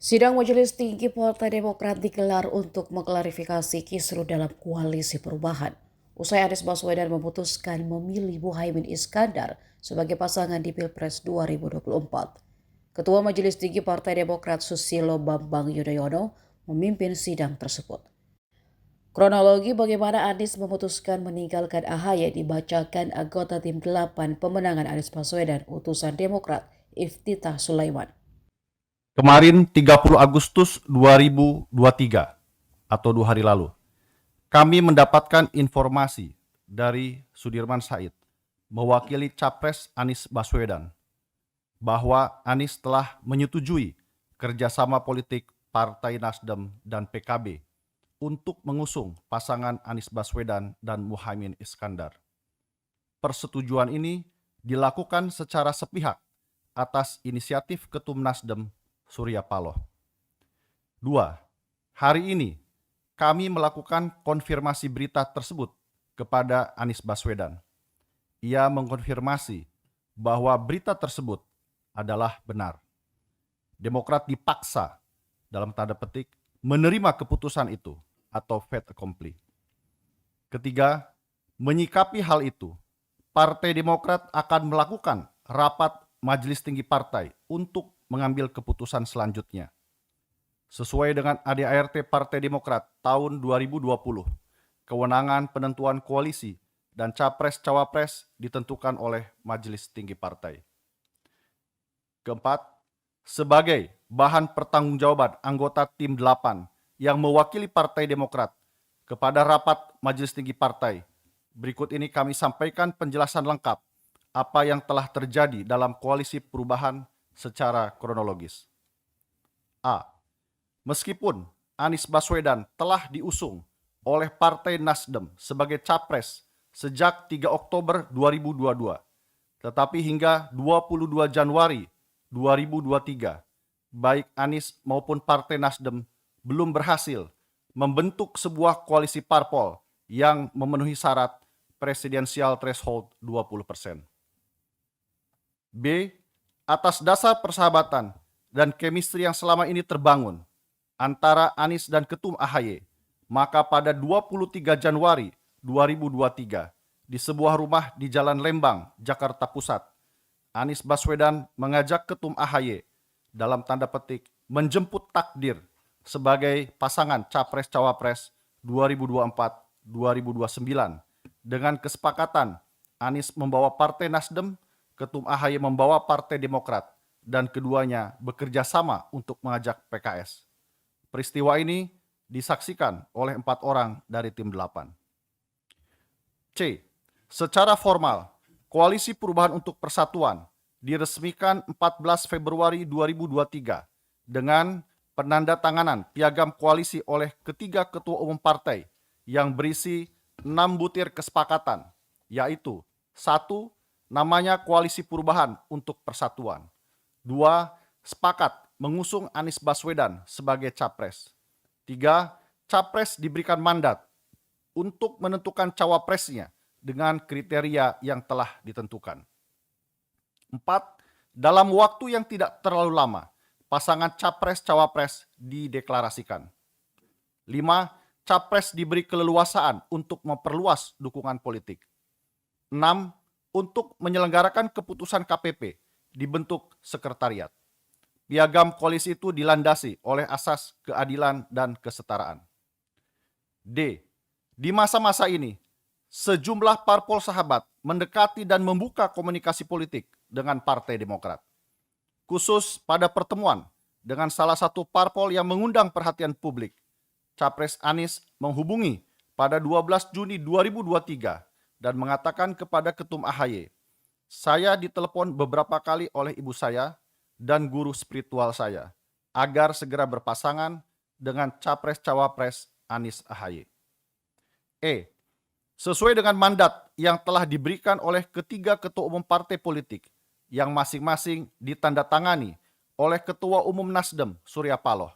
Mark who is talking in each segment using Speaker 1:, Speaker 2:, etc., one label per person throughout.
Speaker 1: Sidang Majelis Tinggi Partai Demokrat digelar untuk mengklarifikasi kisru dalam koalisi perubahan. Usai Anies Baswedan memutuskan memilih Muhaimin Iskandar sebagai pasangan di Pilpres 2024. Ketua Majelis Tinggi Partai Demokrat Susilo Bambang Yudhoyono memimpin sidang tersebut. Kronologi bagaimana Anies memutuskan meninggalkan AHY dibacakan anggota tim 8 pemenangan Anies Baswedan utusan Demokrat Iftitah Sulaiman.
Speaker 2: Kemarin 30 Agustus 2023 atau 2 hari lalu, kami mendapatkan informasi dari Sudirman Said, mewakili Capres Anies Baswedan, bahwa Anies telah menyetujui kerjasama politik Partai Nasdem dan PKB untuk mengusung pasangan Anies Baswedan dan Muhaimin Iskandar. Persetujuan ini dilakukan secara sepihak atas inisiatif Ketum Nasdem Surya Paloh. 2. Hari ini kami melakukan konfirmasi berita tersebut kepada Anies Baswedan. Ia mengkonfirmasi bahwa berita tersebut adalah benar. Demokrat dipaksa, dalam tanda petik, menerima keputusan itu atau fait accompli. 3. Menyikapi hal itu, Partai Demokrat akan melakukan rapat Majelis Tinggi Partai untuk mengambil keputusan selanjutnya. Sesuai dengan ADART Partai Demokrat tahun 2020, kewenangan penentuan koalisi dan capres-cawapres ditentukan oleh Majelis Tinggi Partai. 4. Sebagai bahan pertanggungjawaban anggota tim 8 yang mewakili Partai Demokrat kepada rapat Majelis Tinggi Partai, berikut ini kami sampaikan penjelasan lengkap apa yang telah terjadi dalam koalisi perubahan secara kronologis. A. Meskipun Anies Baswedan telah diusung oleh Partai Nasdem sebagai capres sejak 3 Oktober 2022, tetapi hingga 22 Januari 2023, baik Anies maupun Partai Nasdem belum berhasil membentuk sebuah koalisi parpol yang memenuhi syarat presidensial threshold 20%. B. Atas dasar persahabatan dan chemistry yang selama ini terbangun antara Anies dan Ketum AHY, maka pada 23 Januari 2023 di sebuah rumah di Jalan Lembang, Jakarta Pusat, Anies Baswedan mengajak Ketum AHY, dalam tanda petik, menjemput takdir sebagai pasangan Capres-Cawapres 2024-2029 dengan kesepakatan Anies membawa Partai Nasdem, Ketum AHY membawa Partai Demokrat, dan keduanya bekerja sama untuk mengajak PKS. Peristiwa ini disaksikan oleh 4 orang dari tim 8. C. Secara formal, Koalisi Perubahan untuk Persatuan diresmikan 14 Februari 2023 dengan penandatanganan piagam koalisi oleh ketiga ketua umum partai yang berisi 6 butir kesepakatan, yaitu 1. Namanya Koalisi Perubahan untuk Persatuan. 2. Sepakat mengusung Anies Baswedan sebagai capres. 3. Capres diberikan mandat untuk menentukan cawapresnya dengan kriteria yang telah ditentukan. 4. Dalam waktu yang tidak terlalu lama, pasangan capres-cawapres dideklarasikan. 5. Capres diberi keleluasaan untuk memperluas dukungan politik. 6. Untuk menyelenggarakan keputusan KPP dibentuk sekretariat. Piagam koalisi itu dilandasi oleh asas keadilan dan kesetaraan. D. Di masa-masa ini, sejumlah parpol sahabat mendekati dan membuka komunikasi politik dengan Partai Demokrat. Khusus pada pertemuan dengan salah satu parpol yang mengundang perhatian publik, Capres Anies menghubungi pada 12 Juni 2023 dan mengatakan kepada Ketum AHY, "Saya ditelepon beberapa kali oleh ibu saya dan guru spiritual saya agar segera berpasangan dengan Capres-Cawapres Anies AHY." E. Sesuai dengan mandat yang telah diberikan oleh ketiga ketua umum partai politik yang masing-masing ditandatangani oleh Ketua Umum Nasdem Surya Paloh,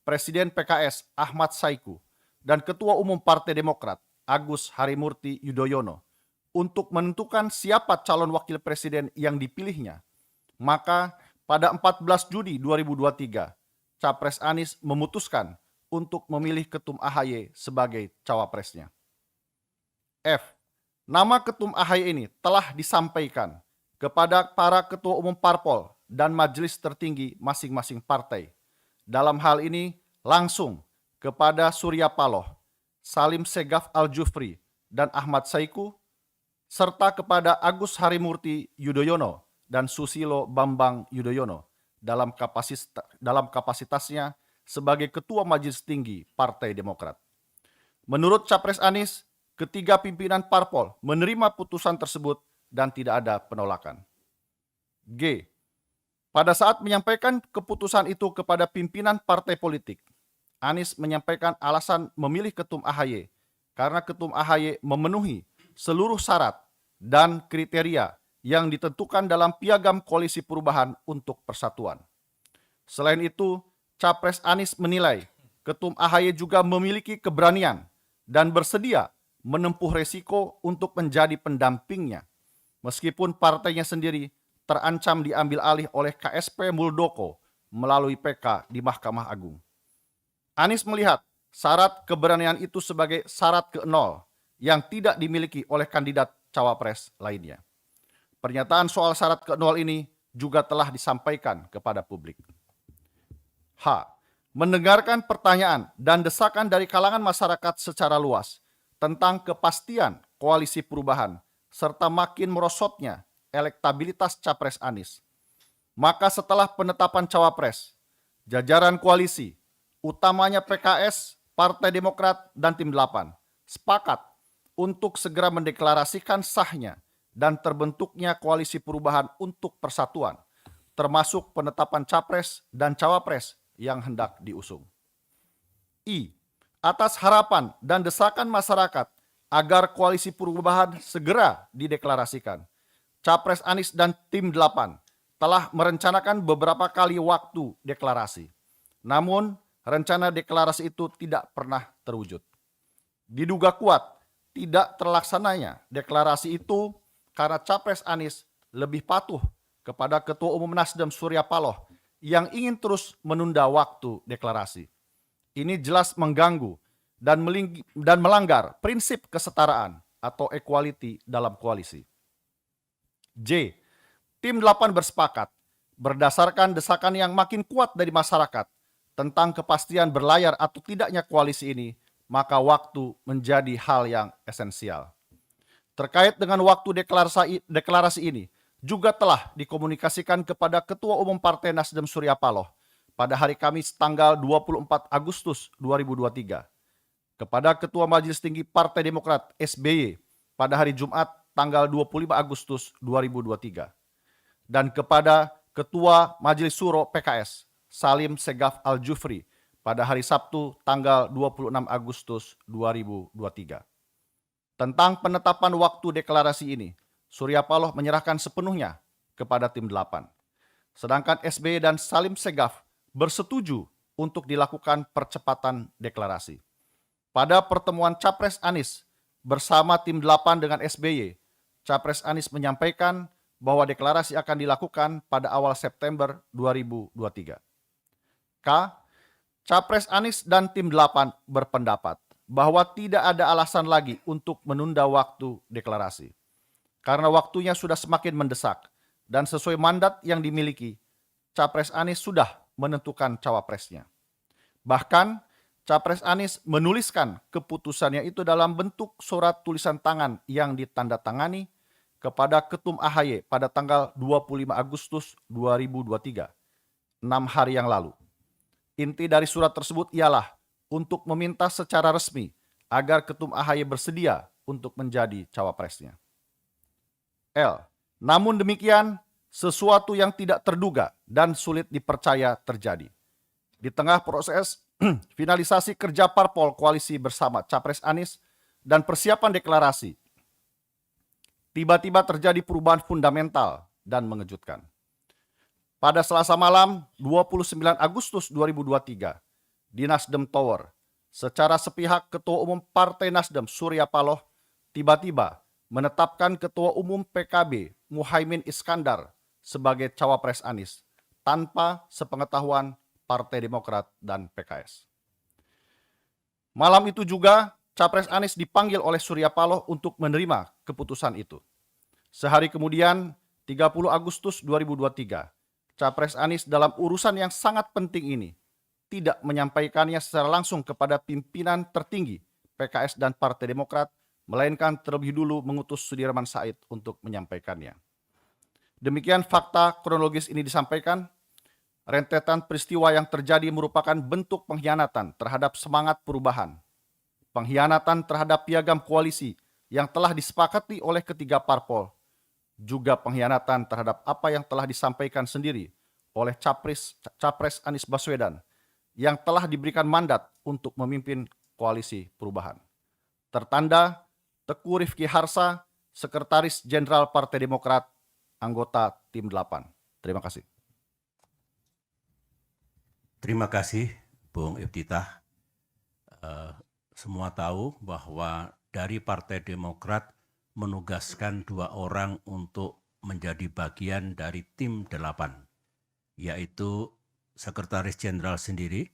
Speaker 2: Presiden PKS Ahmad Saiku, dan Ketua Umum Partai Demokrat Agus Harimurti Yudhoyono untuk menentukan siapa calon wakil presiden yang dipilihnya, maka pada 14 Juni 2023, Capres Anies memutuskan untuk memilih Ketum AHY sebagai cawapresnya. F. Nama Ketum AHY ini telah disampaikan kepada para ketua umum parpol dan majelis tertinggi masing-masing partai. Dalam hal ini langsung kepada Surya Paloh, Salim Segaf Al-Jufri, dan Ahmad Saiku, serta kepada Agus Harimurti Yudhoyono dan Susilo Bambang Yudhoyono dalam kapasitasnya sebagai Ketua Majelis Tinggi Partai Demokrat. Menurut Capres Anies, ketiga pimpinan parpol menerima putusan tersebut dan tidak ada penolakan. G. Pada saat menyampaikan keputusan itu kepada pimpinan partai politik, Anies menyampaikan alasan memilih Ketum AHY karena Ketum AHY memenuhi seluruh syarat dan kriteria yang ditentukan dalam Piagam Koalisi Perubahan untuk Persatuan. Selain itu, Capres Anies menilai Ketum AHY juga memiliki keberanian dan bersedia menempuh resiko untuk menjadi pendampingnya, meskipun partainya sendiri terancam diambil alih oleh KSP Muldoko melalui PK di Mahkamah Agung. Anies melihat syarat keberanian itu sebagai syarat ke-0 yang tidak dimiliki oleh kandidat cawapres lainnya. Pernyataan soal syarat ke-0 ini juga telah disampaikan kepada publik. H. Mendengarkan pertanyaan dan desakan dari kalangan masyarakat secara luas tentang kepastian koalisi perubahan serta makin merosotnya elektabilitas Capres Anies. Maka setelah penetapan cawapres, jajaran koalisi, utamanya PKS, Partai Demokrat, dan Tim 8, sepakat untuk segera mendeklarasikan sahnya dan terbentuknya koalisi perubahan untuk persatuan, termasuk penetapan capres dan cawapres yang hendak diusung. I. Atas harapan dan desakan masyarakat agar koalisi perubahan segera dideklarasikan, Capres Anies dan Tim 8 telah merencanakan beberapa kali waktu deklarasi. Namun, rencana deklarasi itu tidak pernah terwujud. Diduga kuat tidak terlaksananya deklarasi itu karena Capres Anies lebih patuh kepada Ketua Umum Nasdem Surya Paloh yang ingin terus menunda waktu deklarasi. Ini jelas mengganggu dan melanggar prinsip kesetaraan atau equality dalam koalisi. J. Tim 8 bersepakat berdasarkan desakan yang makin kuat dari masyarakat tentang kepastian berlayar atau tidaknya koalisi ini, maka waktu menjadi hal yang esensial. Terkait dengan waktu deklarasi ini, juga telah dikomunikasikan kepada Ketua Umum Partai Nasdem Surya Paloh pada hari Kamis tanggal 24 Agustus 2023, kepada Ketua Majelis Tinggi Partai Demokrat SBY pada hari Jumat tanggal 25 Agustus 2023, dan kepada Ketua Majelis Suro PKS Salim Segaf Al-Jufri pada hari Sabtu tanggal 26 Agustus 2023. Tentang penetapan waktu deklarasi ini, Surya Paloh menyerahkan sepenuhnya kepada Tim 8. Sedangkan SBY dan Salim Segaf bersetuju untuk dilakukan percepatan deklarasi. Pada pertemuan Capres Anies bersama Tim 8 dengan SBY, Capres Anies menyampaikan bahwa deklarasi akan dilakukan pada awal September 2023. K. Capres Anies dan Tim 8 berpendapat bahwa tidak ada alasan lagi untuk menunda waktu deklarasi. Karena waktunya sudah semakin mendesak dan sesuai mandat yang dimiliki, Capres Anies sudah menentukan cawapresnya. Bahkan, Capres Anies menuliskan keputusannya itu dalam bentuk surat tulisan tangan yang ditandatangani kepada Ketum AHY pada tanggal 25 Agustus 2023, 6 hari yang lalu. Inti dari surat tersebut ialah untuk meminta secara resmi agar Ketum AHY bersedia untuk menjadi cawapresnya. L. Namun demikian, sesuatu yang tidak terduga dan sulit dipercaya terjadi. Di tengah proses finalisasi kerja parpol koalisi bersama Capres Anies dan persiapan deklarasi, tiba-tiba terjadi perubahan fundamental dan mengejutkan. Pada Selasa malam 29 Agustus 2023, di Nasdem Tower, secara sepihak Ketua Umum Partai Nasdem Surya Paloh tiba-tiba menetapkan Ketua Umum PKB Muhaimin Iskandar sebagai cawapres Anies tanpa sepengetahuan Partai Demokrat dan PKS. Malam itu juga, Capres Anies dipanggil oleh Surya Paloh untuk menerima keputusan itu. Sehari kemudian, 30 Agustus 2023, Capres Anies dalam urusan yang sangat penting ini tidak menyampaikannya secara langsung kepada pimpinan tertinggi PKS dan Partai Demokrat, melainkan terlebih dulu mengutus Sudirman Said untuk menyampaikannya. Demikian fakta kronologis ini disampaikan. Rentetan peristiwa yang terjadi merupakan bentuk pengkhianatan terhadap semangat perubahan, pengkhianatan terhadap piagam koalisi yang telah disepakati oleh ketiga parpol, juga pengkhianatan terhadap apa yang telah disampaikan sendiri oleh Capres Anies Baswedan yang telah diberikan mandat untuk memimpin koalisi perubahan. Tertanda Teguh Rifki Harsha, Sekretaris Jenderal Partai Demokrat, anggota Tim 8. Terima kasih.
Speaker 3: Terima kasih, Bung Iftitah. Semua tahu bahwa dari Partai Demokrat menugaskan 2 orang untuk menjadi bagian dari Tim 8, yaitu Sekretaris Jenderal sendiri,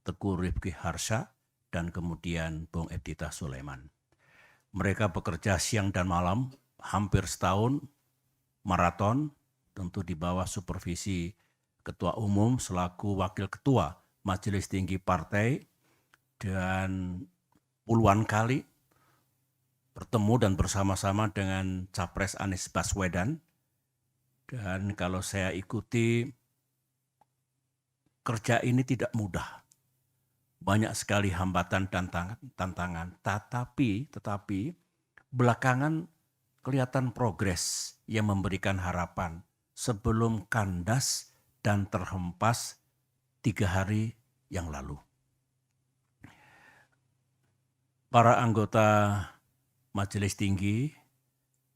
Speaker 3: Teguh Rifki Harsha, dan kemudian Bung Iftitah Sulaiman. Mereka bekerja siang dan malam, hampir setahun, maraton, tentu di bawah supervisi Ketua Umum selaku Wakil Ketua Majelis Tinggi Partai, dan puluhan kali bertemu dan bersama-sama dengan Capres Anies Baswedan. Dan kalau saya ikuti, kerja ini tidak mudah. Banyak sekali hambatan dan tantangan, tetapi belakangan kelihatan progres yang memberikan harapan sebelum kandas dan terhempas 3 hari yang lalu. Para anggota Majelis Tinggi,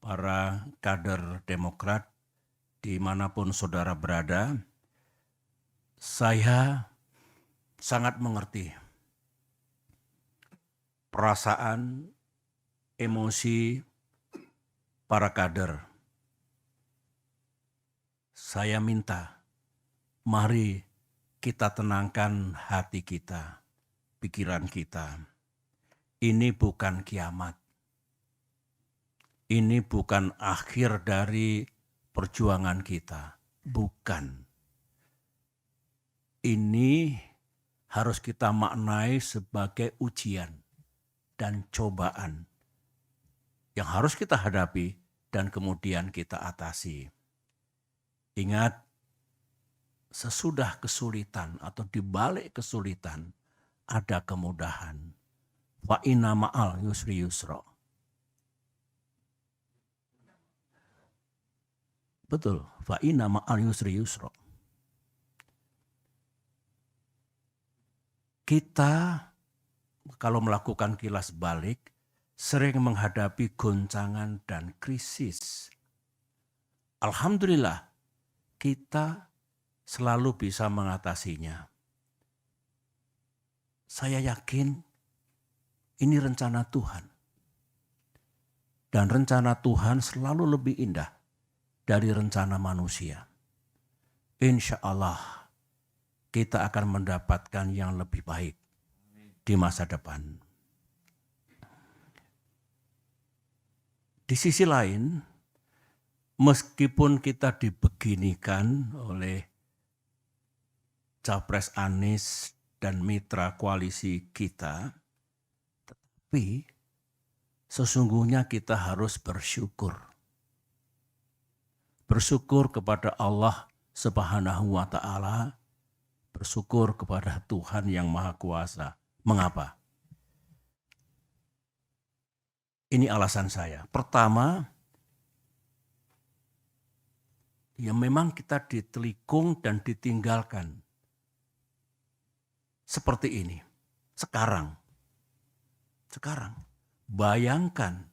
Speaker 3: para kader Demokrat, dimanapun saudara berada, saya sangat mengerti perasaan, emosi para kader. Saya minta, mari kita tenangkan hati kita, pikiran kita. Ini bukan kiamat. Ini bukan akhir dari perjuangan kita. Bukan. Ini harus kita maknai sebagai ujian dan cobaan yang harus kita hadapi dan kemudian kita atasi. Ingat, sesudah kesulitan atau di balik kesulitan ada kemudahan. Wa inna ma'al yusri yusra. Betul, wa inna ma'al yusri yusra. Kita kalau melakukan kilas balik sering menghadapi goncangan dan krisis. Alhamdulillah, kita selalu bisa mengatasinya. Saya yakin ini rencana Tuhan. Dan rencana Tuhan selalu lebih indah dari rencana manusia. Insya Allah kita akan mendapatkan yang lebih baik di masa depan. Di sisi lain, meskipun kita dibeginikan oleh Capres Anies dan mitra koalisi kita, tetapi sesungguhnya kita harus bersyukur. Bersyukur kepada Allah Subhanahu wa Ta'ala, bersyukur kepada Tuhan yang Maha Kuasa. Mengapa? Ini alasan saya. Pertama, ya memang kita ditelikung dan ditinggalkan. Seperti ini. Sekarang. Bayangkan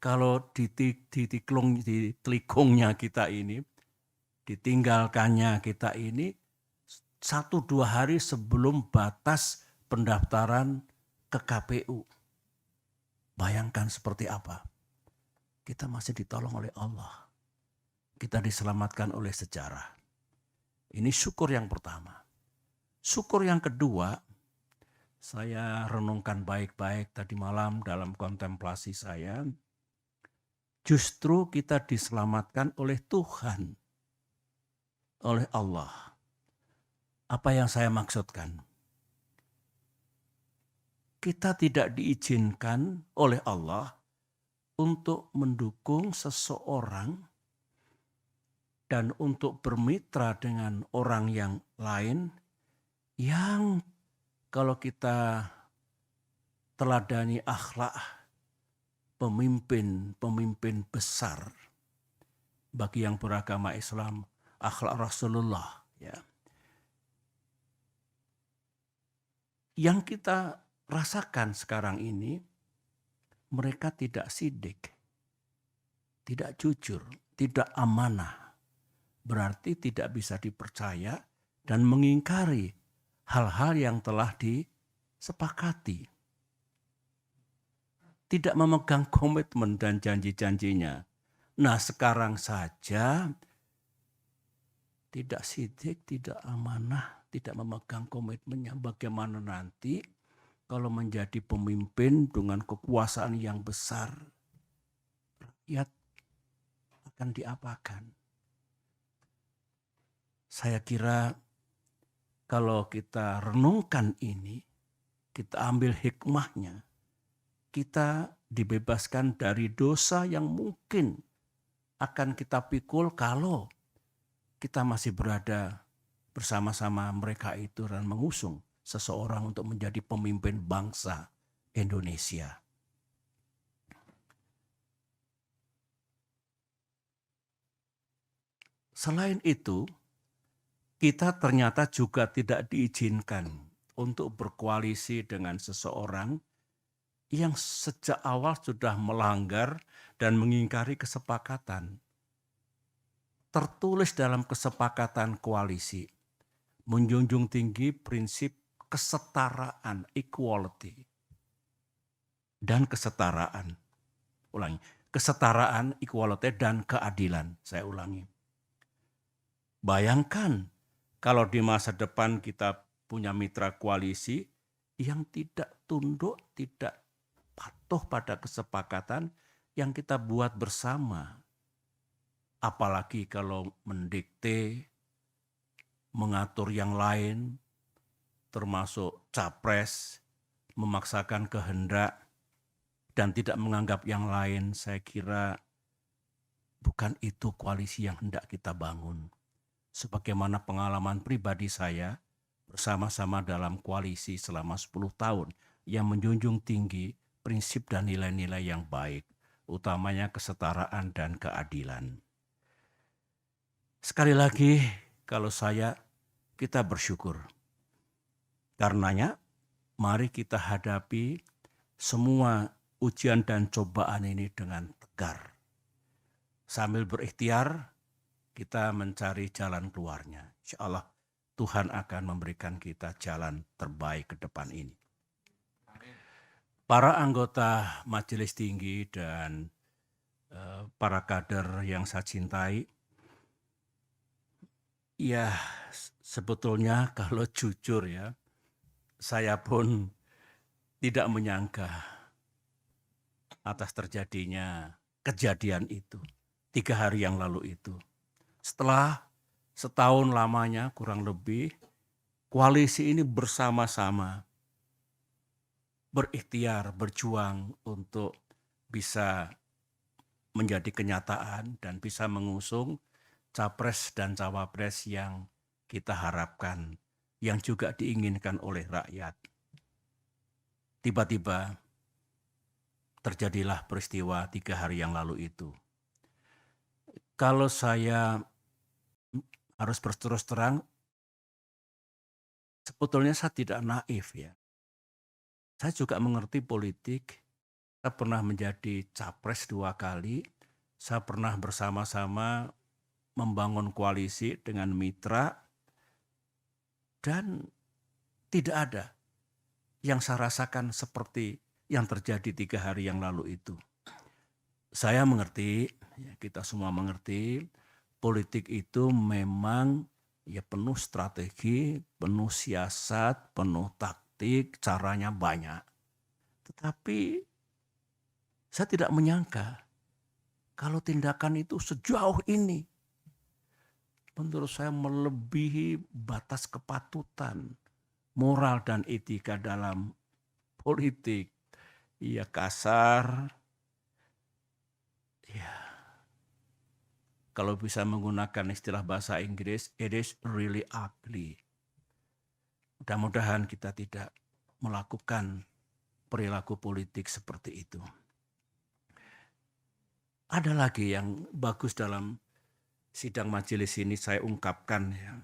Speaker 3: kalau ditelikungnya kita ini, ditinggalkannya kita ini 1-2 hari sebelum batas pendaftaran ke KPU. Bayangkan seperti apa. Kita masih ditolong oleh Allah. Kita diselamatkan oleh sejarah. Ini syukur yang pertama. Syukur yang kedua, saya renungkan baik-baik tadi malam dalam kontemplasi saya. Justru kita diselamatkan oleh Tuhan, oleh Allah. Apa yang saya maksudkan? Kita tidak diizinkan oleh Allah untuk mendukung seseorang dan untuk bermitra dengan orang yang lain yang kalau kita teladani akhlak pemimpin besar bagi yang beragama Islam, akhlak Rasulullah, ya. Yang kita rasakan sekarang ini, mereka tidak sidik, tidak jujur, tidak amanah. Berarti tidak bisa dipercaya dan mengingkari hal-hal yang telah disepakati. Tidak memegang komitmen dan janji-janjinya. Nah, sekarang saja tidak sidik, tidak amanah, tidak memegang komitmennya. Bagaimana nanti kalau menjadi pemimpin dengan kekuasaan yang besar, rakyat akan diapakan? Saya kira kalau kita renungkan ini, kita ambil hikmahnya, kita dibebaskan dari dosa yang mungkin akan kita pikul kalau kita masih berada bersama-sama mereka itu dan mengusung seseorang untuk menjadi pemimpin bangsa Indonesia. Selain itu, kita ternyata juga tidak diizinkan untuk berkoalisi dengan seseorang yang sejak awal sudah melanggar dan mengingkari kesepakatan. Tertulis dalam kesepakatan koalisi, menjunjung tinggi prinsip kesetaraan, equality, dan kesetaraan. Ulangi, kesetaraan, equality, dan keadilan. Saya ulangi. Bayangkan kalau di masa depan kita punya mitra koalisi yang tidak tunduk, tidak patuh pada kesepakatan yang kita buat bersama. Apalagi kalau mendikte, mengatur yang lain, termasuk capres, memaksakan kehendak, dan tidak menganggap yang lain, saya kira bukan itu koalisi yang hendak kita bangun. Sebagaimana pengalaman pribadi saya bersama-sama dalam koalisi selama 10 tahun yang menjunjung tinggi prinsip dan nilai-nilai yang baik, utamanya kesetaraan dan keadilan. Sekali lagi, kalau kita bersyukur. Karenanya, mari kita hadapi semua ujian dan cobaan ini dengan tegar. Sambil berikhtiar, kita mencari jalan keluarnya. Insya Allah, Tuhan akan memberikan kita jalan terbaik ke depan ini. Para anggota Majelis Tinggi dan para kader yang saya cintai, ya sebetulnya kalau jujur ya, saya pun tidak menyangka atas terjadinya kejadian itu 3 hari yang lalu itu. Setelah setahun lamanya kurang lebih, koalisi ini bersama-sama berikhtiar, berjuang untuk bisa menjadi kenyataan dan bisa mengusung capres dan cawapres yang kita harapkan, yang juga diinginkan oleh rakyat. Tiba-tiba terjadilah peristiwa 3 hari yang lalu itu. Kalau saya harus berterus terang, sebetulnya saya tidak naif ya. Saya juga mengerti politik. Saya pernah menjadi capres 2 kali. Saya pernah bersama-sama membangun koalisi dengan mitra. Dan tidak ada yang saya rasakan seperti yang terjadi 3 hari yang lalu itu. Saya mengerti, ya kita semua mengerti, politik itu memang ya penuh strategi, penuh siasat, penuh taktik, caranya banyak. Tetapi saya tidak menyangka kalau tindakan itu sejauh ini menurut saya melebihi batas kepatutan, moral dan etika dalam politik. Ya kasar, ya kalau bisa menggunakan istilah bahasa Inggris, it is really ugly. Mudah-mudahan kita tidak melakukan perilaku politik seperti itu. Ada lagi yang bagus dalam sidang majelis ini saya ungkapkan ya.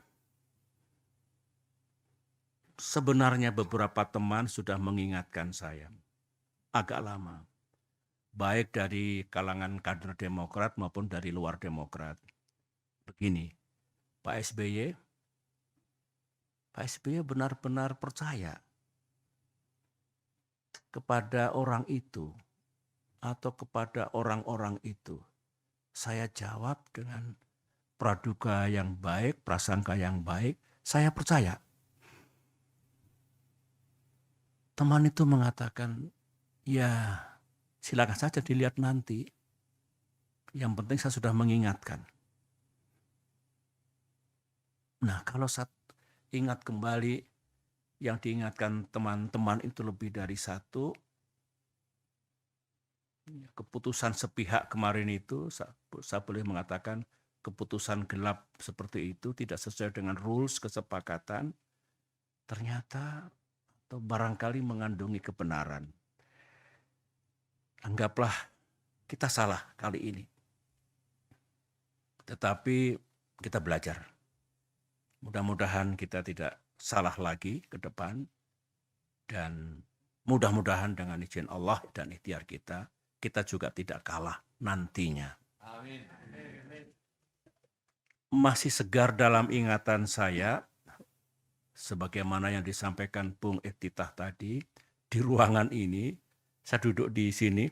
Speaker 3: Sebenarnya beberapa teman sudah mengingatkan saya agak lama. Baik dari kalangan kader Demokrat maupun dari luar Demokrat. Begini, Pak SBY benar-benar percaya kepada orang itu atau kepada orang-orang itu. Saya jawab dengan praduga yang baik, prasangka yang baik, saya percaya. Teman itu mengatakan, ya silakan saja dilihat nanti. Yang penting saya sudah mengingatkan. Nah, kalau saya ingat kembali yang diingatkan teman-teman itu lebih dari satu, keputusan sepihak kemarin itu saya boleh mengatakan keputusan gelap seperti itu tidak sesuai dengan rules kesepakatan, ternyata atau barangkali mengandungi kebenaran. Anggaplah kita salah kali ini. Tetapi kita belajar. Mudah-mudahan kita tidak salah lagi ke depan. Dan mudah-mudahan dengan izin Allah dan ikhtiar kita juga tidak kalah nantinya. Amin. Masih segar dalam ingatan saya, sebagaimana yang disampaikan Bung Iftitah tadi, di ruangan ini, saya duduk di sini,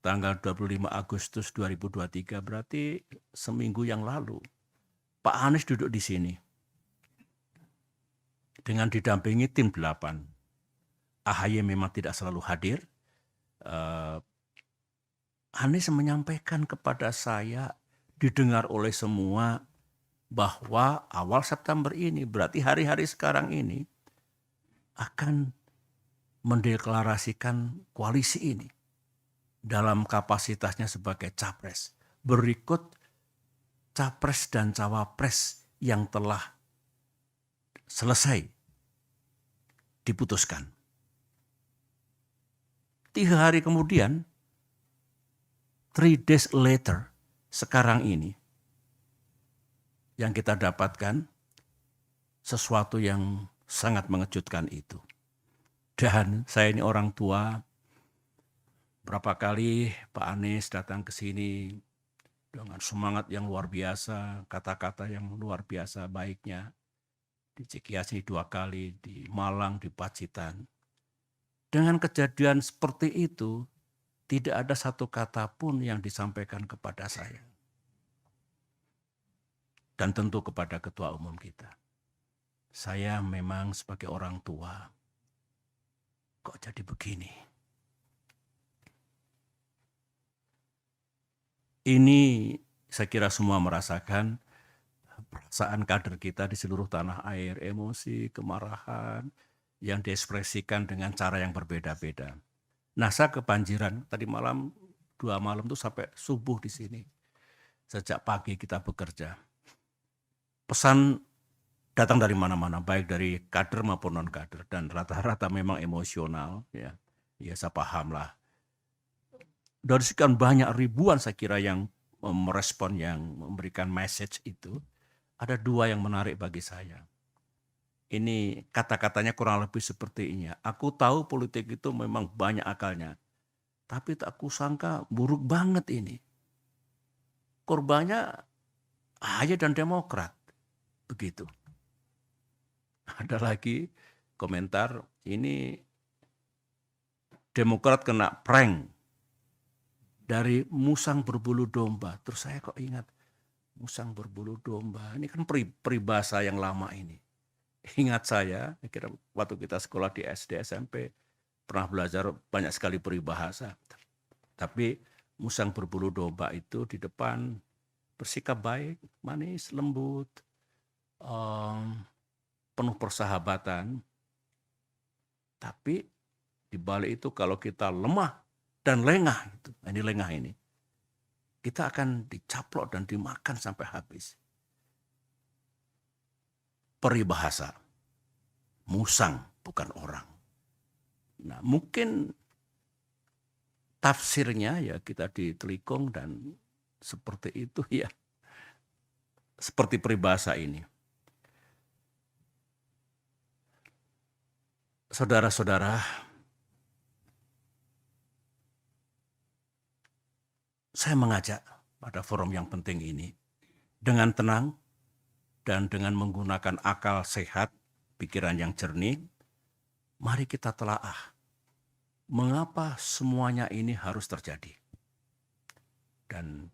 Speaker 3: tanggal 25 Agustus 2023, berarti seminggu yang lalu. Pak Anies duduk di sini, dengan didampingi tim 8. AHY memang tidak selalu hadir. Anies menyampaikan kepada saya, didengar oleh semua, bahwa awal September ini, berarti hari-hari sekarang ini, akan mendeklarasikan koalisi ini dalam kapasitasnya sebagai capres. Berikut capres dan cawapres yang telah selesai diputuskan. 3 hari kemudian, 3 days later, sekarang ini, yang kita dapatkan sesuatu yang sangat mengejutkan itu. Dan saya ini orang tua, berapa kali Pak Anies datang ke sini dengan semangat yang luar biasa, kata-kata yang luar biasa baiknya. Di Cikiasi 2 kali, di Malang, di Pacitan. Dengan kejadian seperti itu, tidak ada satu kata pun yang disampaikan kepada saya. Dan tentu kepada Ketua Umum kita. Saya memang sebagai orang tua, kok jadi begini? Ini saya kira semua merasakan perasaan kader kita di seluruh tanah air, emosi, kemarahan, yang diekspresikan dengan cara yang berbeda-beda. Nah, saya kebanjiran tadi malam, 2 malam itu sampai subuh di sini. Sejak pagi kita bekerja. Pesan datang dari mana-mana, baik dari kader maupun non-kader, dan rata-rata memang emosional. Ya saya paham lah. Dari sekian banyak ribuan saya kira yang merespon, yang memberikan message itu, ada 2 yang menarik bagi saya. Ini kata-katanya kurang lebih seperti ini. Aku tahu politik itu memang banyak akalnya. Tapi tak kusangka buruk banget ini. Korbannya AHY dan Demokrat. Begitu. Ada lagi komentar, ini Demokrat kena prank dari musang berbulu domba. Terus saya kok ingat, Musang berbulu domba. Ini kan peribahasa yang lama ini. Ingat saya kira waktu kita sekolah di SD, SMP, pernah belajar banyak sekali peribahasa. Tapi musang berbulu domba itu di depan bersikap baik, manis, lembut, penuh persahabatan. Tapi di balik itu kalau kita lemah dan lengah, ini lengah ini, kita akan dicaplok dan dimakan sampai habis. Peribahasa, musang bukan orang. Nah, mungkin tafsirnya ya kita ditelikung dan seperti itu ya. Seperti peribahasa ini. Saudara-saudara, saya mengajak pada forum yang penting ini dengan tenang dan dengan menggunakan akal sehat, pikiran yang jernih, mari kita telaah mengapa semuanya ini harus terjadi. Dan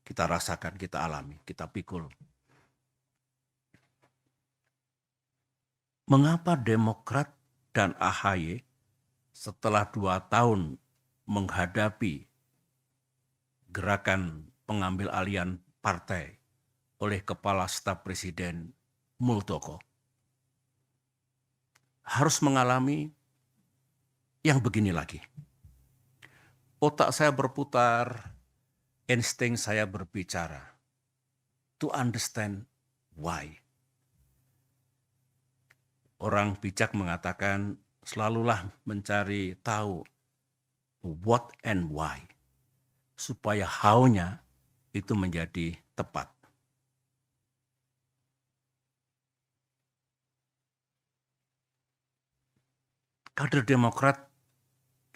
Speaker 3: kita rasakan, kita alami, kita pikul. Mengapa Demokrat dan AHY setelah 2 tahun menghadapi gerakan pengambil alihan partai oleh Kepala Staf Presiden Muldoko harus mengalami yang begini lagi. Otak saya berputar, insting saya berbicara. To understand why. Orang bijak mengatakan selalulah mencari tahu what and why. Supaya how-nya itu menjadi tepat. Kader Demokrat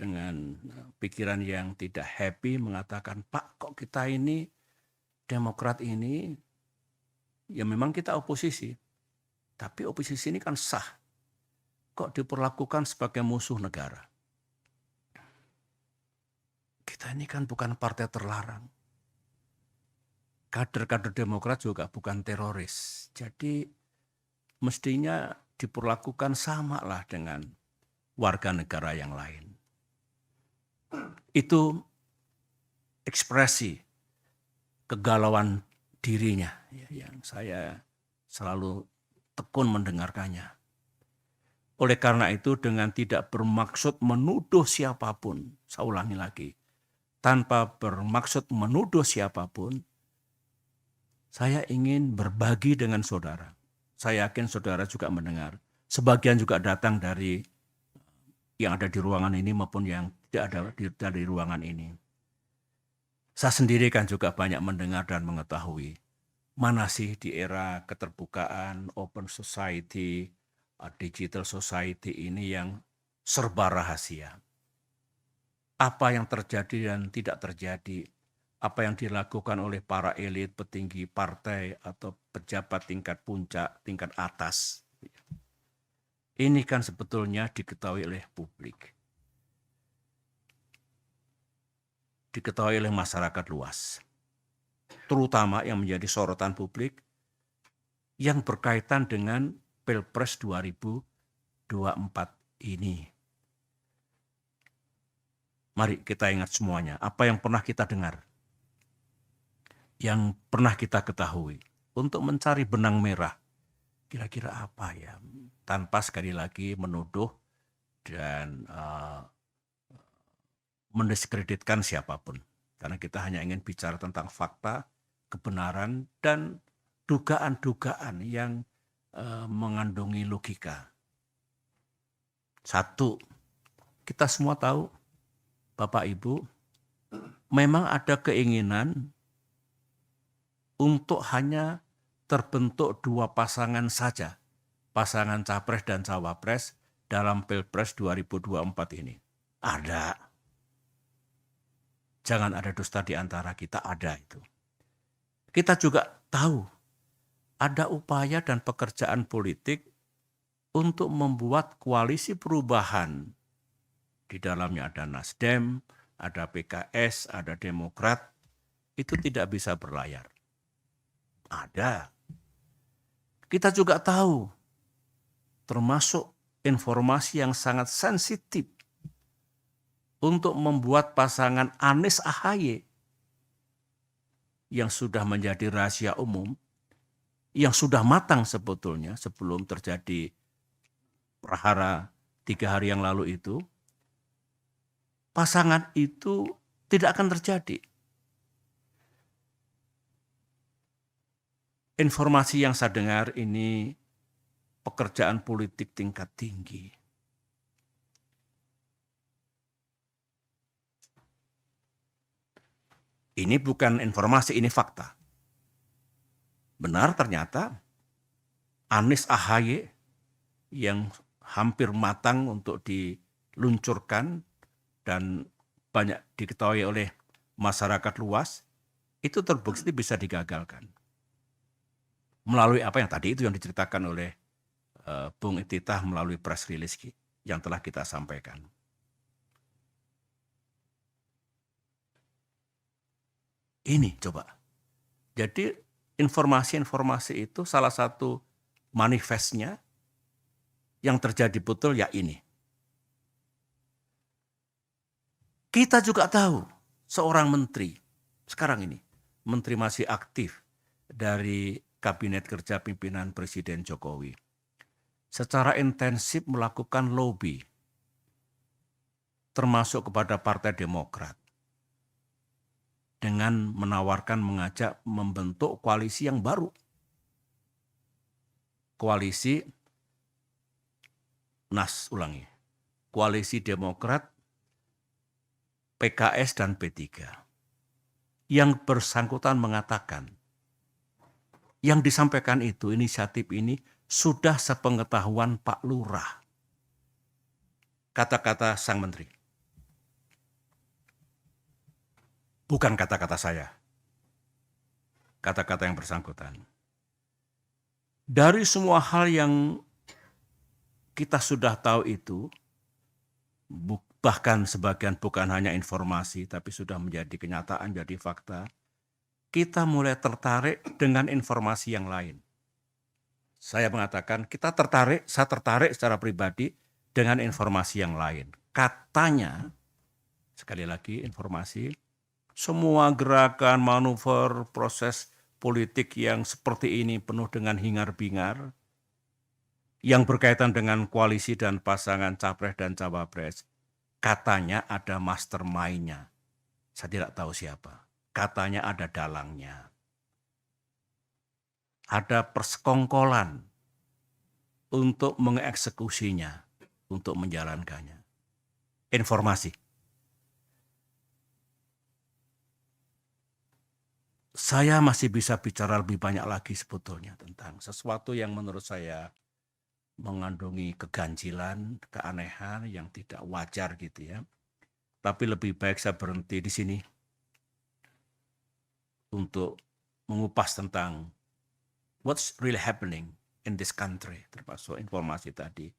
Speaker 3: dengan pikiran yang tidak happy mengatakan, Pak, kok kita ini Demokrat ini, ya memang kita oposisi. Tapi oposisi ini kan sah. Kok diperlakukan sebagai musuh negara? Kita ini kan bukan partai terlarang. Kader-kader Demokrat juga bukan teroris. Jadi mestinya diperlakukan sama lah dengan warga negara yang lain. Itu ekspresi kegalauan dirinya yang saya selalu tekun mendengarkannya. Oleh karena itu dengan tidak bermaksud menuduh siapapun, saya ulangi lagi, tanpa bermaksud menuduh siapapun, saya ingin berbagi dengan saudara. Saya yakin saudara juga mendengar. Sebagian juga datang dari yang ada di ruangan ini maupun yang tidak ada di ruangan ini. Saya sendiri kan juga banyak mendengar dan mengetahui mana sih di era keterbukaan, open society, digital society ini yang serba rahasia. Apa yang terjadi dan tidak terjadi, apa yang dilakukan oleh para elit, petinggi partai atau pejabat tingkat puncak, tingkat atas. Ini kan sebetulnya diketahui oleh publik. Diketahui oleh masyarakat luas. Terutama yang menjadi sorotan publik yang berkaitan dengan Pilpres 2024 ini. Mari kita ingat semuanya, apa yang pernah kita dengar, yang pernah kita ketahui, untuk mencari benang merah. Kira-kira apa ya? Tanpa sekali lagi menuduh dan mendiskreditkan siapapun. Karena kita hanya ingin bicara tentang fakta, kebenaran, dan dugaan-dugaan yang mengandungi logika. Satu, kita semua tahu, Bapak Ibu, memang ada keinginan untuk hanya terbentuk 2 pasangan saja, pasangan Capres dan Cawapres dalam Pilpres 2024 ini. Ada. Jangan ada dusta di antara kita, ada itu. Kita juga tahu ada upaya dan pekerjaan politik untuk membuat koalisi perubahan. Di dalamnya ada Nasdem, ada PKS, ada Demokrat. Itu tidak bisa berlayar. Ada. Kita juga tahu, termasuk informasi yang sangat sensitif untuk membuat pasangan Anies AHY yang sudah menjadi rahasia umum, yang sudah matang sebetulnya sebelum terjadi prahara 3 hari yang lalu itu, pasangan itu tidak akan terjadi. Informasi yang saya dengar ini pekerjaan politik tingkat tinggi. Ini bukan informasi, ini fakta. Benar ternyata Anies AHY yang hampir matang untuk diluncurkan dan banyak diketahui oleh masyarakat luas, itu terbukti bisa digagalkan. Melalui apa yang tadi itu yang diceritakan oleh Bung Ittitah melalui press release yang telah kita sampaikan. Ini coba. Jadi informasi-informasi itu salah satu manifestnya yang terjadi betul ya ini. Kita juga tahu seorang menteri sekarang ini, menteri masih aktif dari Kabinet Kerja Pimpinan Presiden Jokowi, secara intensif melakukan lobby, termasuk kepada Partai Demokrat, dengan menawarkan mengajak membentuk koalisi yang baru. Koalisi Demokrat, PKS dan P3. Yang bersangkutan mengatakan, yang disampaikan itu, inisiatif ini sudah sepengetahuan Pak Lurah. Kata-kata sang menteri. Bukan kata-kata saya. Kata-kata yang bersangkutan. Dari semua hal yang kita sudah tahu itu, bahkan sebagian bukan hanya informasi, tapi sudah menjadi kenyataan, jadi fakta, kita mulai tertarik dengan informasi yang lain. Saya mengatakan, saya tertarik secara pribadi dengan informasi yang lain. Katanya, sekali lagi informasi, semua gerakan, manuver, proses politik yang seperti ini penuh dengan hingar-bingar, yang berkaitan dengan koalisi dan pasangan capres dan cawapres, katanya ada mastermind-nya. Saya tidak tahu siapa. Katanya ada dalangnya. Ada persekongkolan untuk mengeksekusinya, untuk menjalankannya. Informasi. Saya masih bisa bicara lebih banyak lagi sebetulnya tentang sesuatu yang menurut saya mengandungi keganjilan, keanehan yang tidak wajar gitu ya. Tapi lebih baik saya berhenti di sini untuk mengupas tentang what's really happening in this country, termasuk informasi tadi.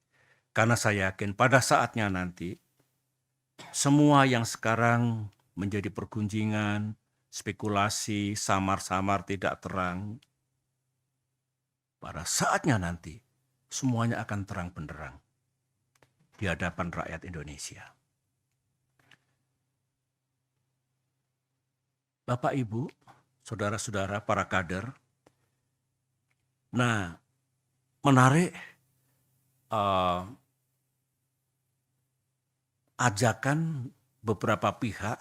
Speaker 3: Karena saya yakin pada saatnya nanti semua yang sekarang menjadi pergunjingan, spekulasi, samar-samar tidak terang, pada saatnya nanti semuanya akan terang benderang di hadapan rakyat Indonesia. Bapak, Ibu, saudara-saudara, para kader, nah menarik ajakan beberapa pihak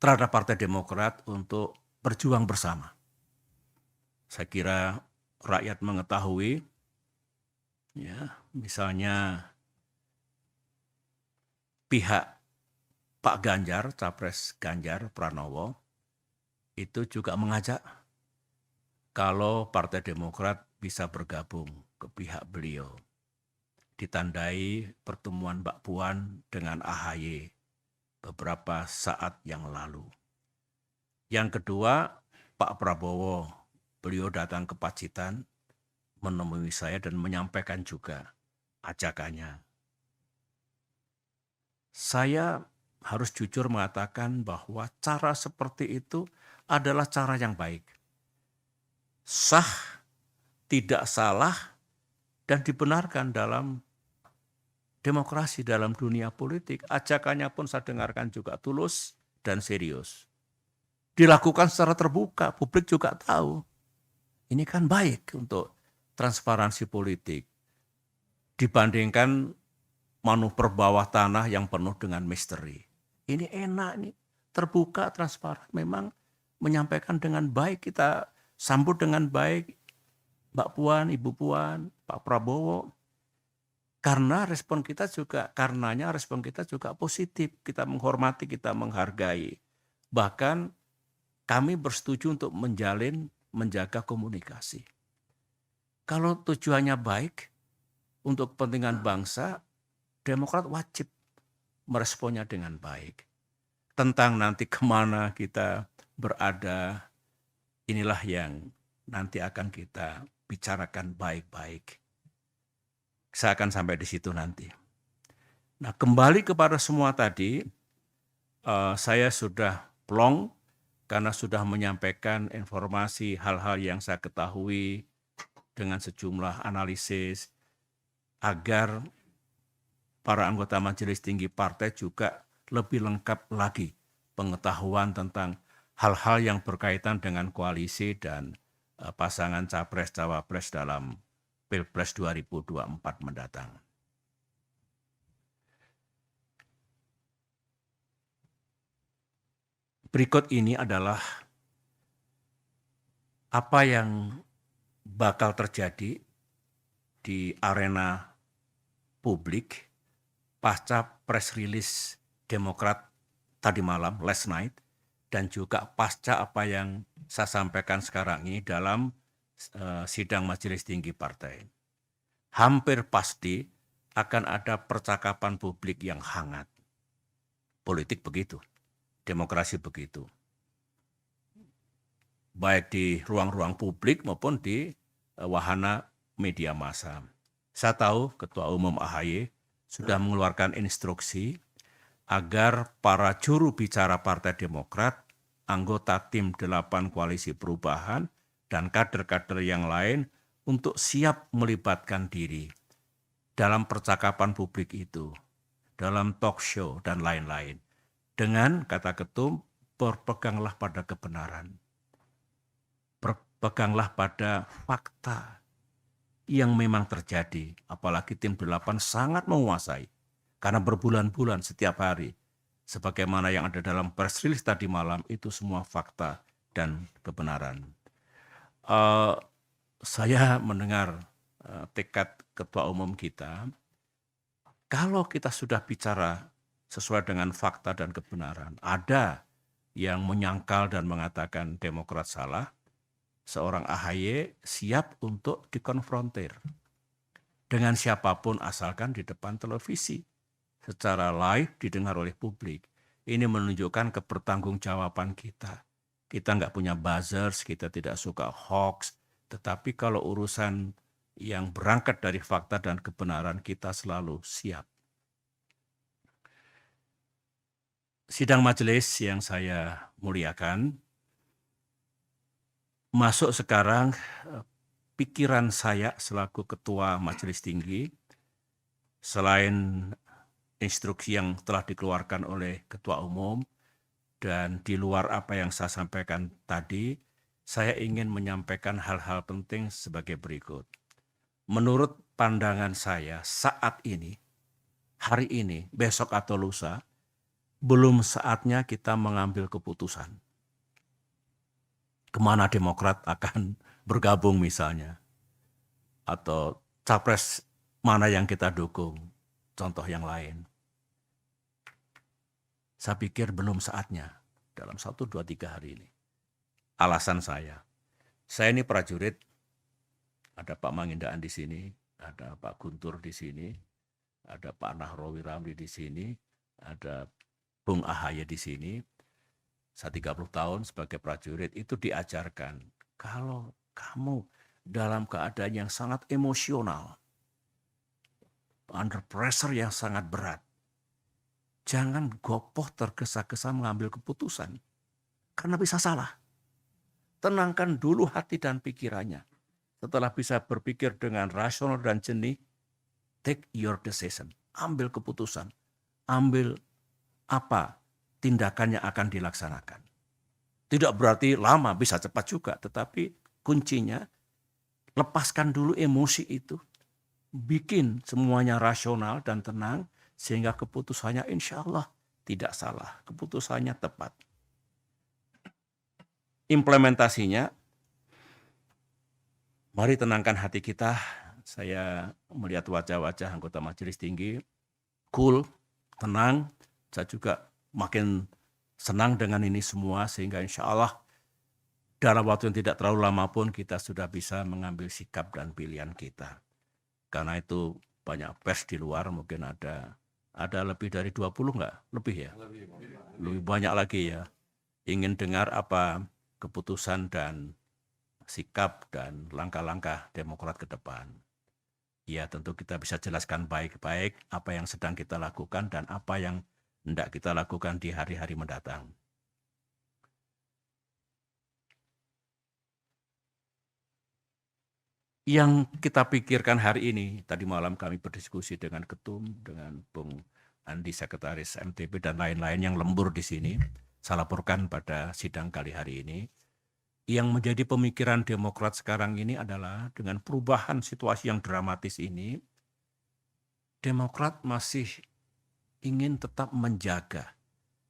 Speaker 3: terhadap Partai Demokrat untuk berjuang bersama. Saya kira rakyat mengetahui, ya, misalnya pihak Pak Ganjar, Capres Ganjar Pranowo, itu juga mengajak kalau Partai Demokrat bisa bergabung ke pihak beliau. Ditandai pertemuan Mbak Puan dengan AHY beberapa saat yang lalu. Yang kedua, Pak Prabowo, beliau datang ke Pacitan, menemui saya dan menyampaikan juga ajakannya. Saya harus jujur mengatakan bahwa cara seperti itu adalah cara yang baik. sah, tidak salah, dan dibenarkan dalam demokrasi, dalam dunia politik. Ajakannya pun saya dengarkan juga tulus dan serius. Dilakukan secara terbuka, publik juga tahu. Ini kan baik untuk transparansi politik dibandingkan manuver bawah tanah yang penuh dengan misteri. Ini enak, nih, terbuka, transparan. Memang menyampaikan dengan baik, kita sambut dengan baik Mbak Puan, Ibu Puan, Pak Prabowo. Karenanya respon kita juga positif. Kita menghormati, kita menghargai. Bahkan kami bersetuju untuk menjaga komunikasi. Kalau tujuannya baik untuk kepentingan bangsa, Demokrat wajib meresponnya dengan baik. Tentang nanti kemana kita berada, inilah yang nanti akan kita bicarakan baik-baik. Saya akan sampai di situ nanti. Nah, kembali kepada semua tadi, saya sudah plong karena sudah menyampaikan informasi hal-hal yang saya ketahui dengan sejumlah analisis agar para anggota Majelis Tinggi Partai juga lebih lengkap lagi pengetahuan tentang hal-hal yang berkaitan dengan koalisi dan pasangan Capres-Cawapres dalam Pilpres 2024 mendatang. Berikut ini adalah apa yang bakal terjadi di arena publik pasca press release Demokrat tadi malam, last night, dan juga pasca apa yang saya sampaikan sekarang ini dalam sidang Majelis Tinggi Partai. Hampir pasti akan ada percakapan publik yang hangat. Politik begitu, demokrasi begitu. Baik di ruang-ruang publik maupun di wahana media massa. Saya tahu Ketua Umum AHY sudah mengeluarkan instruksi agar para juru bicara Partai Demokrat, anggota tim 8 Koalisi Perubahan, dan kader-kader yang lain untuk siap melibatkan diri dalam percakapan publik itu, dalam talk show, dan lain-lain. Dengan, kata Ketum, berpeganglah pada kebenaran. Berpeganglah pada fakta yang memang terjadi, apalagi tim 8 sangat menguasai, karena berbulan-bulan setiap hari, sebagaimana yang ada dalam press release tadi malam, itu semua fakta dan kebenaran. Saya mendengar tekad Ketua Umum kita, kalau kita sudah bicara sesuai dengan fakta dan kebenaran, ada yang menyangkal dan mengatakan Demokrat salah, seorang AHY siap untuk dikonfrontir dengan siapapun asalkan di depan televisi, secara live didengar oleh publik. Ini menunjukkan kebertanggungjawaban kita. Kita nggak punya buzzers, kita tidak suka hoax, tetapi kalau urusan yang berangkat dari fakta dan kebenaran, kita selalu siap. Sidang majelis yang saya muliakan, masuk sekarang pikiran saya selaku Ketua Majelis Tinggi, selain instruksi yang telah dikeluarkan oleh Ketua Umum, dan di luar apa yang saya sampaikan tadi, saya ingin menyampaikan hal-hal penting sebagai berikut. Menurut pandangan saya saat ini, hari ini, besok atau lusa, belum saatnya kita mengambil keputusan kemana Demokrat akan bergabung misalnya, atau capres mana yang kita dukung, contoh yang lain. Saya pikir belum saatnya dalam 1, 2, 3 hari ini. Alasan saya ini prajurit, ada Pak Mangindaan di sini, ada Pak Guntur di sini, ada Pak Nahrawi Ramli di sini, ada Bung AHY di sini. Saya 30 tahun sebagai prajurit itu diajarkan, kalau kamu dalam keadaan yang sangat emosional, under pressure yang sangat berat, jangan gopoh tergesa-gesa mengambil keputusan, karena bisa salah. tenangkan dulu hati dan pikirannya. Setelah bisa berpikir dengan rasional dan jernih, take your decision. Ambil keputusan. Ambil apa tindakan yang akan dilaksanakan. Tidak berarti lama, bisa cepat juga. Tetapi kuncinya, lepaskan dulu emosi itu. Bikin semuanya rasional dan tenang, sehingga keputusannya insya Allah tidak salah. Keputusannya tepat. Implementasinya, mari tenangkan hati kita. Saya melihat wajah-wajah anggota Majelis Tinggi, cool, tenang. Saya juga makin senang dengan ini semua, sehingga insya Allah dalam waktu yang tidak terlalu lama pun kita sudah bisa mengambil sikap dan pilihan kita. Karena itu banyak pers di luar, mungkin ada lebih dari 20 enggak? Lebih ya? Lebih banyak lagi ya. Ingin dengar apa keputusan dan sikap dan langkah-langkah Demokrat ke depan. Ya tentu kita bisa jelaskan baik-baik apa yang sedang kita lakukan dan apa yang hendak kita lakukan di hari-hari mendatang. Yang kita pikirkan hari ini, tadi malam kami berdiskusi dengan Ketum, dengan Bung Andi, Sekretaris MTP, dan lain-lain yang lembur di sini. Saya laporkan pada sidang kali hari ini. Yang menjadi pemikiran Demokrat sekarang ini adalah dengan perubahan situasi yang dramatis ini, Demokrat masih ingin tetap menjaga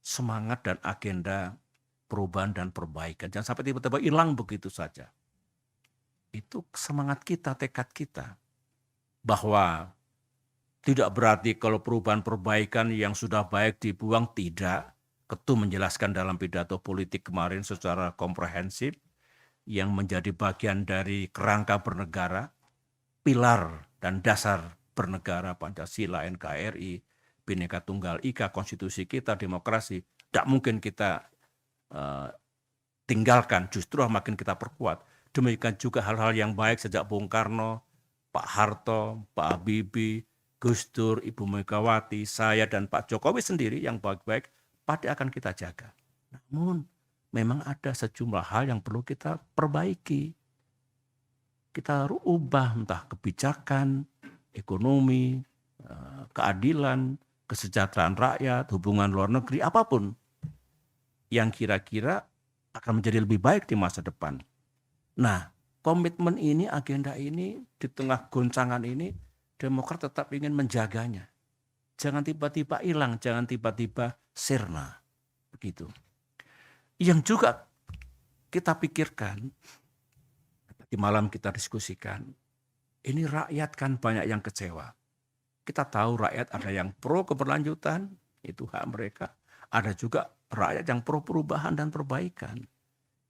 Speaker 3: semangat dan agenda perubahan dan perbaikan. Jangan sampai tiba-tiba hilang begitu saja. Itu semangat kita, tekad kita. Bahwa tidak berarti kalau perubahan perbaikan yang sudah baik dibuang, tidak. Ketum menjelaskan dalam pidato politik kemarin secara komprehensif, yang menjadi bagian dari kerangka bernegara, pilar dan dasar bernegara, Pancasila, NKRI, Bhinneka Tunggal Ika, konstitusi kita, demokrasi, tidak mungkin kita tinggalkan, justru makin kita perkuat. Demikian juga hal-hal yang baik sejak Bung Karno, Pak Harto, Pak Habibie, Gus Dur, Ibu Megawati, saya dan Pak Jokowi sendiri yang baik-baik pasti akan kita jaga. Namun memang ada sejumlah hal yang perlu kita perbaiki. Kita harus ubah entah kebijakan, ekonomi, keadilan, kesejahteraan rakyat, hubungan luar negeri, apapun yang kira-kira akan menjadi lebih baik di masa depan. Nah, komitmen ini, agenda ini, di tengah goncangan ini, Demokrat tetap ingin menjaganya. Jangan tiba-tiba hilang, jangan tiba-tiba sirna. Begitu. Yang juga kita pikirkan, di malam kita diskusikan, ini rakyat kan banyak yang kecewa. Kita tahu rakyat ada yang pro keberlanjutan, itu hak mereka. Ada juga rakyat yang pro perubahan dan perbaikan.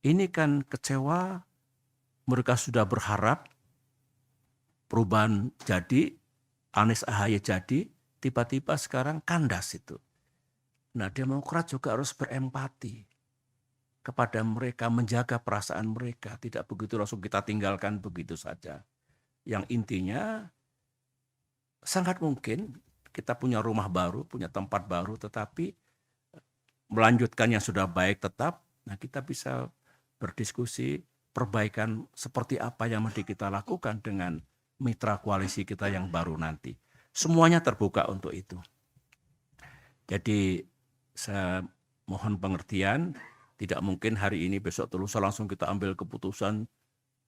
Speaker 3: Ini kan kecewa, mereka sudah berharap perubahan jadi, Anies AHY jadi, tiba-tiba sekarang kandas itu. Nah, Demokrat juga harus berempati kepada mereka, menjaga perasaan mereka, tidak begitu langsung kita tinggalkan begitu saja. Yang intinya, sangat mungkin kita punya rumah baru, punya tempat baru, tetapi melanjutkan yang sudah baik tetap, nah kita bisa berdiskusi perbaikan seperti apa yang mesti kita lakukan dengan mitra koalisi kita yang baru nanti. Semuanya terbuka untuk itu. Jadi saya mohon pengertian, tidak mungkin hari ini besok lusa langsung kita ambil keputusan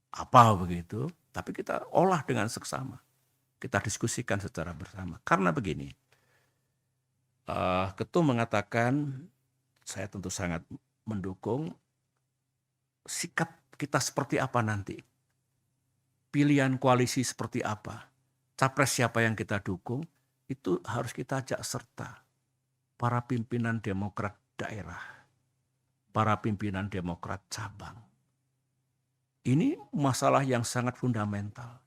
Speaker 3: apa begitu, tapi kita olah dengan seksama. Kita diskusikan secara bersama. Karena begini, Ketum mengatakan, saya tentu sangat mendukung, sikap kita seperti apa nanti, pilihan koalisi seperti apa, capres siapa yang kita dukung, itu harus kita ajak serta para pimpinan Demokrat daerah, para pimpinan Demokrat cabang. Ini masalah yang sangat fundamental,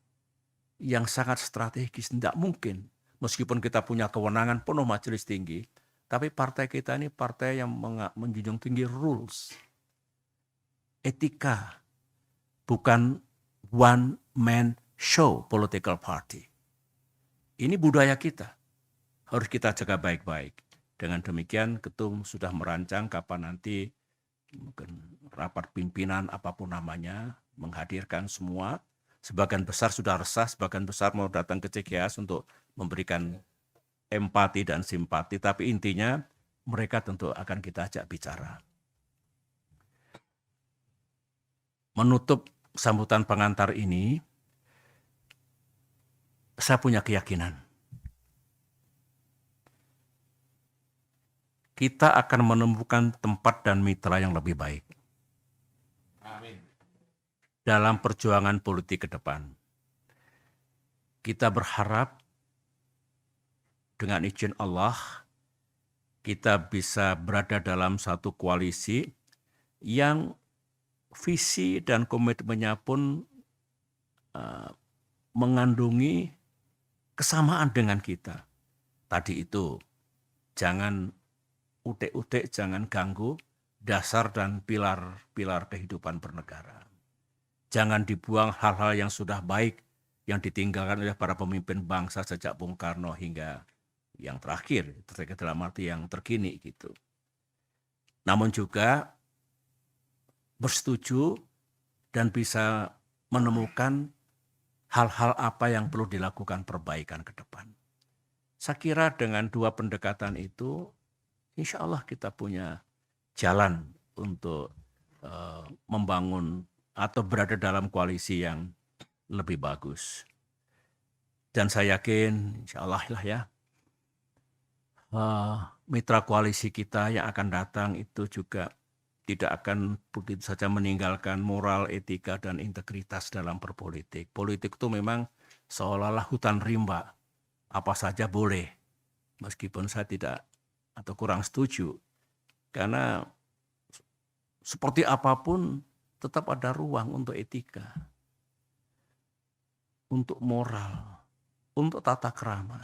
Speaker 3: yang sangat strategis. Tidak mungkin, meskipun kita punya kewenangan penuh majelis tinggi, tapi partai kita ini partai yang menjunjung tinggi rules, etika, bukan one man show political party. Ini budaya kita, harus kita jaga baik-baik. Dengan demikian Ketum sudah merancang kapan nanti mungkin rapat pimpinan apapun namanya, menghadirkan semua. Sebagian besar sudah resah, sebagian besar mau datang ke CGS untuk memberikan empati dan simpati, tapi intinya mereka tentu akan kita ajak bicara. Menutup sambutan pengantar ini, saya punya keyakinan kita akan menemukan tempat dan mitra yang lebih baik. Amin. Dalam perjuangan politik ke depan. Kita berharap dengan izin Allah, kita bisa berada dalam satu koalisi yang visi dan komitmennya pun mengandungi kesamaan dengan kita. Tadi itu, jangan utek-utek, jangan ganggu dasar dan pilar-pilar kehidupan bernegara. Jangan dibuang hal-hal yang sudah baik yang ditinggalkan oleh para pemimpin bangsa sejak Bung Karno hingga yang terakhir, dalam arti yang terkini gitu. Namun juga bersetuju dan bisa menemukan hal-hal apa yang perlu dilakukan perbaikan ke depan. Saya kira dengan dua pendekatan itu, insya Allah kita punya jalan untuk membangun atau berada dalam koalisi yang lebih bagus. Dan saya yakin, insya Allah lah ya, mitra koalisi kita yang akan datang itu juga tidak akan begitu saja meninggalkan moral, etika, dan integritas dalam berpolitik. Politik itu memang seolah-olah hutan rimba, apa saja boleh, meskipun saya tidak atau kurang setuju, karena seperti apapun tetap ada ruang untuk etika, untuk moral, untuk tata krama.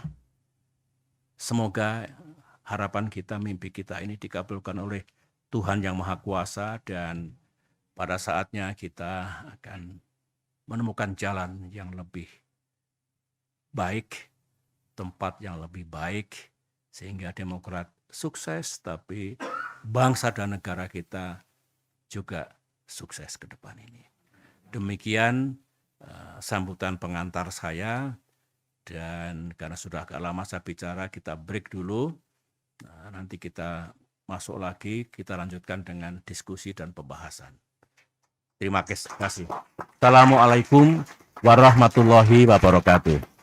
Speaker 3: Semoga harapan kita, mimpi kita ini dikabulkan oleh Tuhan yang Maha Kuasa, dan pada saatnya kita akan menemukan jalan yang lebih baik, tempat yang lebih baik, sehingga Demokrat sukses, tapi bangsa dan negara kita juga sukses ke depan ini. Demikian sambutan pengantar saya, dan karena sudah agak lama saya bicara, kita break dulu. Nanti kita masuk lagi, kita lanjutkan dengan diskusi dan pembahasan. Terima kasih. Assalamualaikum warahmatullahi wabarakatuh.